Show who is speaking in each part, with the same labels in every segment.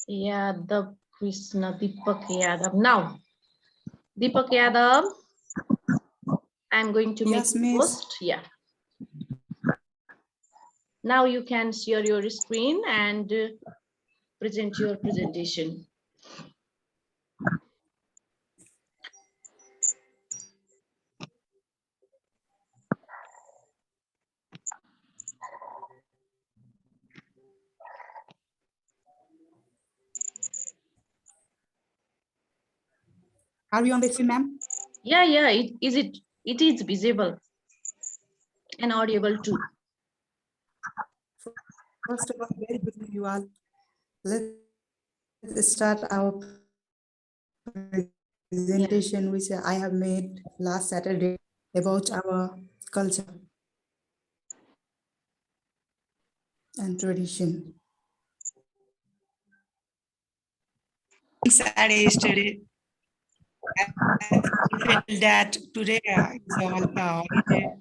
Speaker 1: Yadav Krishna Deepak Yadav. Now, Deepak Yadav, I'm going to make you host. Yeah. Now you can share your screen and present your presentation.
Speaker 2: Are we on the screen, ma'am?
Speaker 1: Yeah, it is visible and audible too.
Speaker 2: First of all, very good to you all. Let's start our presentation, which I have made last Saturday about our culture and tradition.
Speaker 3: Sad yesterday. I felt that today is a holiday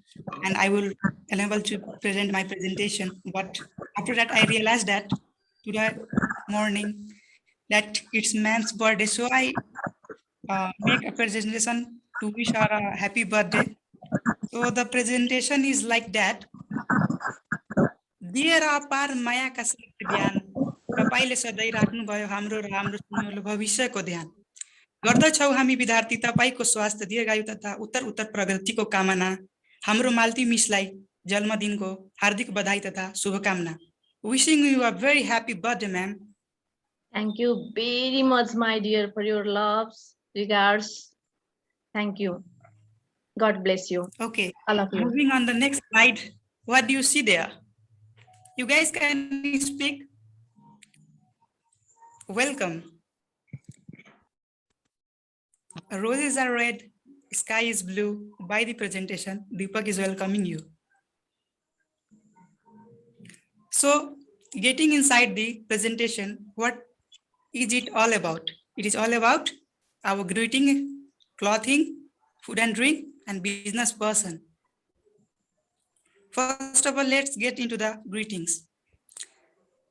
Speaker 3: and I will enable to present my presentation. But after that, I realized that today morning that it's man's birthday. So I make a presentation to wish her a happy birthday. So the presentation is like that. दिएर अपार मायाका साथ ध्यान तपाईले सधैँ राख्नुभयो हाम्रो र हाम्रो सुनौलो भविष्यको ध्यान गर्दछौ हामी विद्यार्थी तपाईको स्वास्थ्य दीर्घायु तथा उत्तर उत्तर प्रगतिको कामना हाम्रो मालती मिसलाई जन्मदिनको हार्दिक बधाई तथा शुभकामना wishing you a very happy birthday ma'am.
Speaker 1: Thank you very much, my dear, for your loves, regards. Thank you. God bless you.
Speaker 3: Okay.
Speaker 1: All of you.
Speaker 3: Moving on the next slide. What do you see there? You guys can speak. Welcome. Roses are red, sky is blue. By the presentation, Deepak is welcoming you. So, getting inside the presentation, what is it all about? It is all about our greeting, clothing, food and drink, and business person. First of all, let's get into the greetings.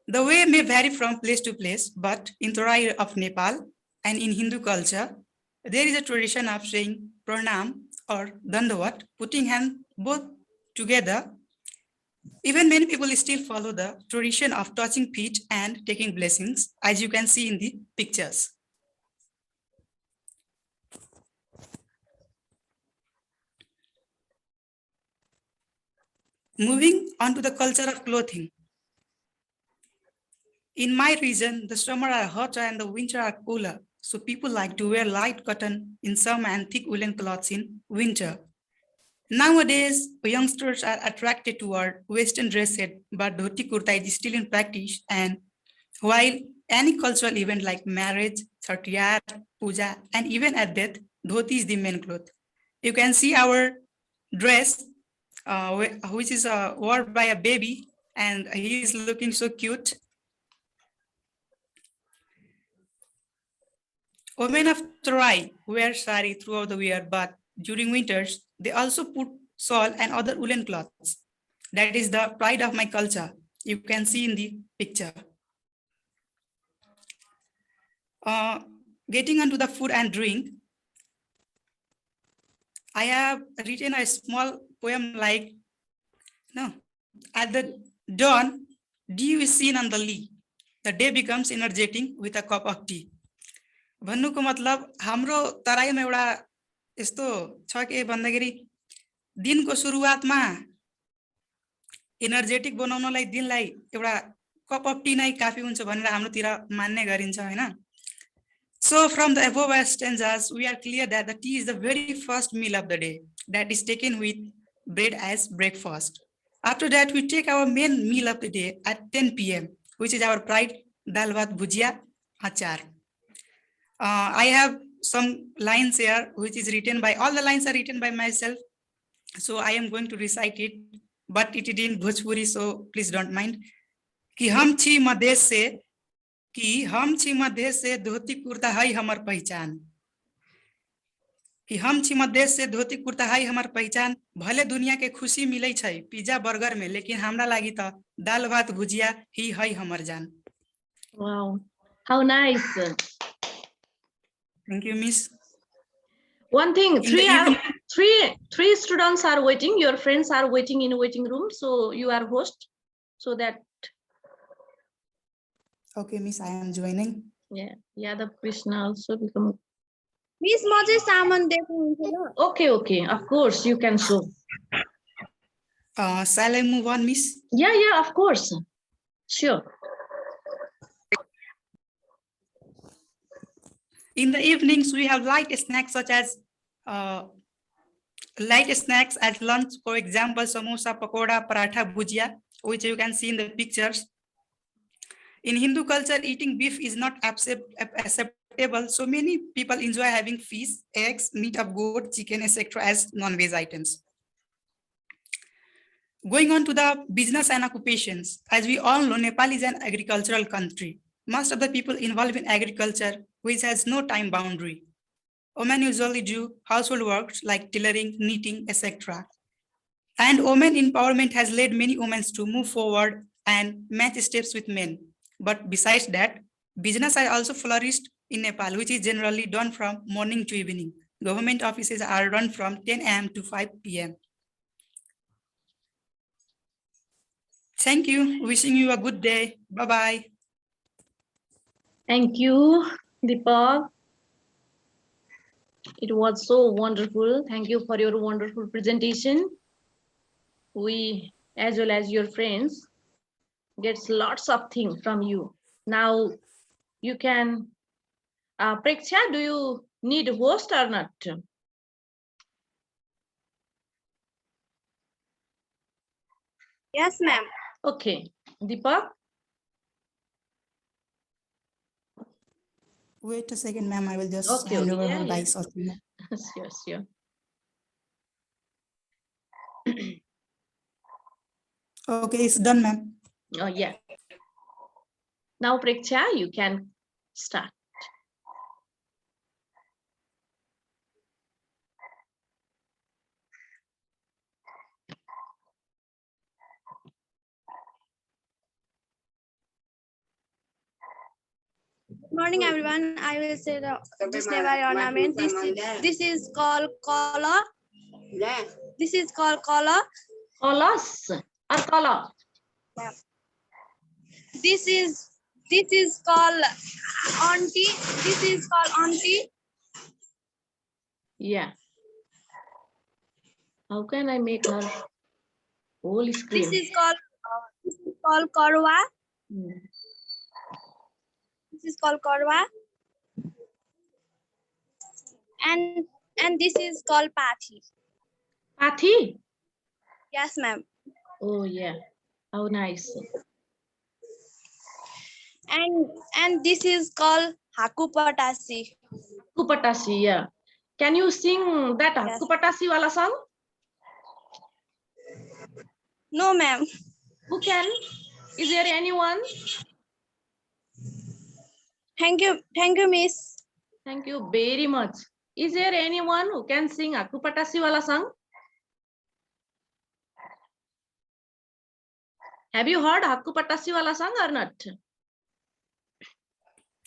Speaker 3: The way may vary from place to place, but in Tarai of Nepal and in Hindu culture, there is a tradition of saying pranam or dandavat, putting hands both together. Even many people still follow the tradition of touching feet and taking blessings, as you can see in the pictures. Moving on to the culture of clothing. In my region, the summer are hotter and the winter are cooler. So people like to wear light cotton in summer and thick woolen clothes in winter. Nowadays, youngsters are attracted toward Western dress set, but dhoti kurta is still in practice. And while any cultural event like marriage, Chhatiyar, puja, and even at death, dhoti is the main cloth. You can see our dress, which is worn by a baby, and he is looking so cute. Women of Tarai wear sari throughout the year, but during winters, they also put shawl and other woolen cloths. That is the pride of my culture. You can see in the picture. Getting onto the food and drink, I have written a small poem like, at the dawn, dew is seen on the lea. The day becomes energetic with a cup of tea. भन्नुको मतलब हाम्रो तराईमा एउटा यस्तो छ के भन्दाखेरि दिनको सुरुवातमा एनर्जेटिक बनाउनलाई दिनलाई एउटा कप अफ टी नै काफी हुन्छ भनेर हाम्रोतिर मान्ने गरिन्छ हैन. So from the above stanzas, we are clear that the tea is the very first meal of the day that is taken with bread as breakfast. After that, we take our main meal of the day at 10 p.m., which is our pride, dal bhat bhujia achar. I have some lines here, which is written by, all the lines are written by myself. So I am going to recite it, but it is in Bhojpuri, so please don't mind. कि हम छी मधेश से धोती कुर्ता है हमार पहचान. कि हम छी मधेश से धोती कुर्ता है हमार पहचान. भले दुनिया के खुशी मिलै छै पिज्जा बर्गर में, लेकिन हमरा लागि त दाल भात भुजिया ही है हमर जान.
Speaker 1: Wow. How nice.
Speaker 3: Thank you, Miss.
Speaker 1: One thing,
Speaker 3: In the evening,
Speaker 1: three students are waiting. Your friends are waiting in waiting room. So you are host. So that.
Speaker 2: Okay, Miss, I am joining.
Speaker 1: Yeah, Yadav Krishna also become.
Speaker 4: Miss, म चाहिँ सामान दिएको हुन्छ ल.
Speaker 1: Okay, of course you can show.
Speaker 3: shall I move on, Miss?
Speaker 1: Yeah, of course. Sure.
Speaker 3: In the evenings, we have light snacks such as lunch, for example, samosa, pakoda, paratha, bhujia, which you can see in the pictures. In Hindu culture, eating beef is not acceptable, so many people enjoy having fish, eggs, meat of goat, chicken, etc. as non-veg items. Going on to the business and occupations, as we all know, Nepal is an agricultural country. Most of the people involved in agriculture, which has no time boundary. Women usually do household works like tailoring, knitting, etc. And women empowerment has led many women to move forward and match steps with men. But besides that, business has also flourished in Nepal, which is generally done from morning to evening. Government offices are run from 10 a.m. to 5 p.m. Thank you. Wishing you a good day. Bye-bye.
Speaker 1: Thank you, Deepak. It was so wonderful. Thank you for your wonderful presentation. We, as well as your friends, gets lots of things from you. Now you can, Preksha, do you need a host or not?
Speaker 4: Yes, ma'am.
Speaker 1: Okay, Deepak.
Speaker 3: Wait a second, ma'am. I will just
Speaker 1: Okay,
Speaker 3: hand over
Speaker 1: yeah.
Speaker 3: by Sophia.
Speaker 1: Sure.
Speaker 3: Okay, it's done, ma'am.
Speaker 1: Oh, yeah. Now, Preksha, you can start.
Speaker 4: Good morning, everyone. I will say this Nepali ornament. This is called kola. This is called kola.
Speaker 1: Kolas or kola?
Speaker 4: This is called auntie. This is called auntie.
Speaker 1: Yeah. How can I make her whole screen?
Speaker 4: This is called korwa. This is called korwa. And this is called pathi.
Speaker 1: Pathi?
Speaker 4: Yes, ma'am.
Speaker 1: Oh, yeah. How nice.
Speaker 4: And this is called hakupatasi.
Speaker 1: Hakupatasi, yeah. Can you sing that
Speaker 4: Yes.
Speaker 1: Hakupatasi wala song?
Speaker 4: No, ma'am.
Speaker 1: Who can? Is there anyone?
Speaker 4: Thank you, miss.
Speaker 1: Thank you very much. Is there anyone who can sing Hakupatasi wala song? Have you heard Hakupatasi wala song or not?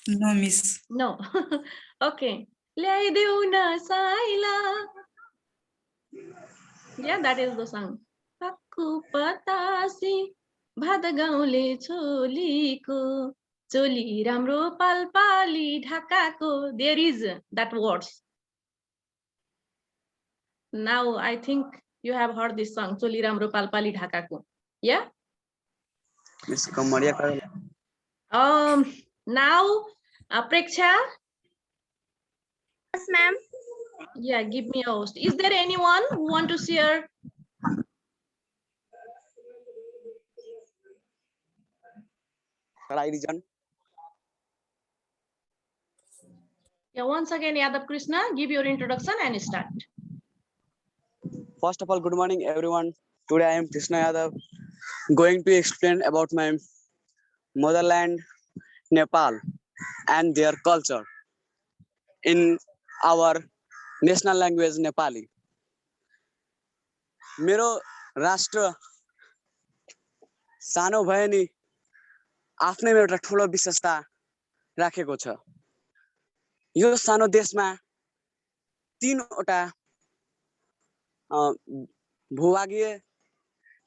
Speaker 3: No, miss.
Speaker 1: No. Okay. ल्याइदेऊ न Saila. Yeah, that is the song. Hakupatasi भाद गाउँले छोलीको चोली राम्रो Palpali ढाकाको. There is that words. Now I think you have heard this song, चोली राम्रो Palpali ढाकाको. Yeah. Now Preksha.
Speaker 4: Yes, ma'am.
Speaker 1: Yeah, give me a host. Is there anyone who want to share? Yeah, once again, Yadav Krishna, give your introduction and start.
Speaker 5: First of all, good morning, everyone. Today I am Krishna Yadav, going to explain about my motherland, Nepal, and their culture in our national language, Nepali. मेरो राष्ट्र सानो भए नि आफ्नैमा एउटा ठुलो विशेषता राखेको छ। यो सानो देशमा 3वटा भूभागीय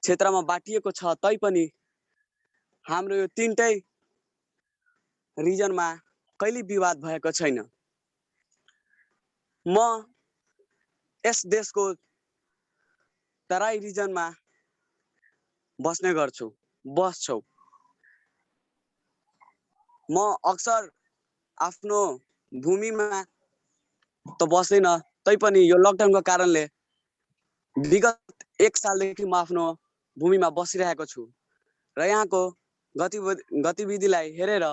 Speaker 5: क्षेत्रमा बाटिएको छ, तैपनि हाम्रो यो 3टै रिजनमा कहिल्यै विवाद भएको छैन। म यस देशको तराई रिजनमा बस्छु। म अक्सर आफ्नो भूमिमा त बस्दैन, तैपनि यो लकडाउनको कारणले विगत 1 सालदेखि म आफ्नो भूमिमा बसिरहेको छु र यहाँको गतिविधिलाई हेरेर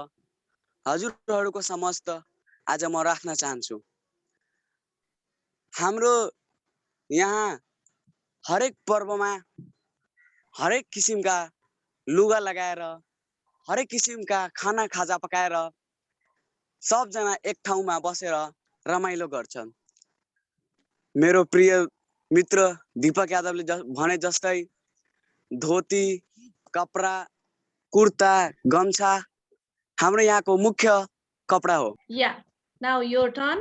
Speaker 5: हजुरहरूको समक्ष आज म राख्न चाहन्छु। हाम्रो यहाँ हरेक पर्वमा हरेक किसिमका लुगा लगाएर, हरेक किसिमका खाना खाजा पकाएर सबजना एक ठाउँमा बसेर रमाइलो गर्छन्। मेरो प्रिय मित्र दीपक यादवले भने जस्तै धोती, कपडा, कुर्ता, गम्छा हाम्रो यहाँको मुख्य कपडा हो।
Speaker 1: Yeah, now your turn.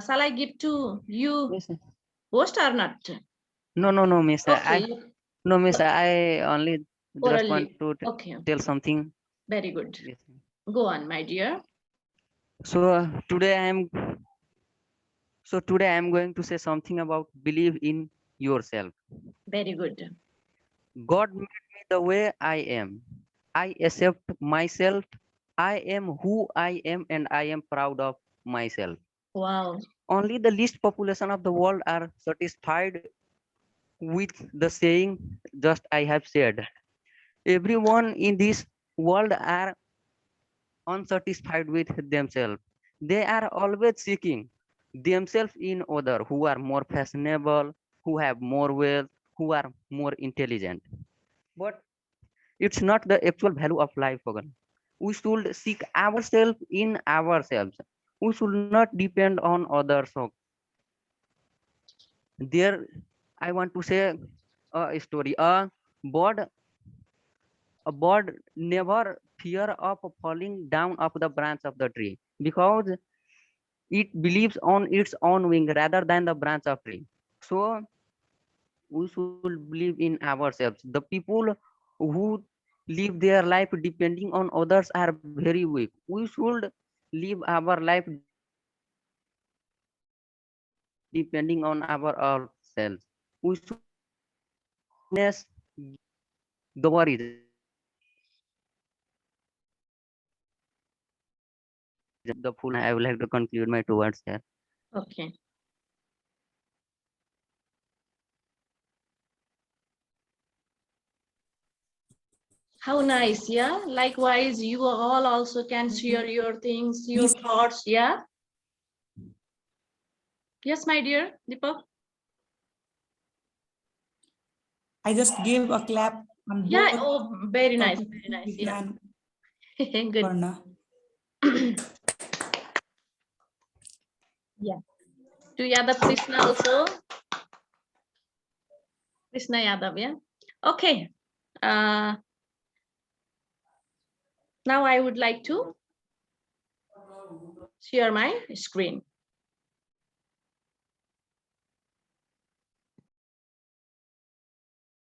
Speaker 1: Shall I give to you
Speaker 6: Yes, sir.
Speaker 1: host or not?
Speaker 6: No, miss.
Speaker 1: Okay,
Speaker 6: No, miss. I only just want
Speaker 1: orally.
Speaker 6: to
Speaker 1: Okay,
Speaker 6: tell something.
Speaker 1: very good.
Speaker 6: Yes.
Speaker 1: Go on, my dear.
Speaker 6: So today I am going to say something about believe in yourself.
Speaker 1: Very good.
Speaker 6: God made me the way I am. I accept myself. I am who I am, and I am proud of myself.
Speaker 1: Wow.
Speaker 6: Only the least population of the world are satisfied with the saying just I have said. Everyone in this world are unsatisfied with themselves. They are always seeking themselves in other who are more fashionable, who have more wealth, who are more intelligent. But it's not the actual value of life, Pagan. We should seek ourselves in ourselves. We should not depend on others. There, I want to say a story. A bird never fear of falling down off the branch of the tree because it believes on its own wing rather than the branch of tree. So we should believe in ourselves. The people who live their life depending on others are very weak. We should live our life depending on ourselves. We should the worries. The full I would like to conclude my 2 words here.
Speaker 1: Okay. How nice, yeah. Likewise, you all also can share your things, your thoughts, yeah. Yes, my dear Deepak.
Speaker 3: I just gave a clap on
Speaker 1: Yeah.
Speaker 3: both.
Speaker 1: Oh, very nice, very nice. Yeah. Good.
Speaker 3: Varna.
Speaker 1: Yeah. To Yadav Krishna also. Krishna Yadav, yeah. Okay. Now I would like to share my screen.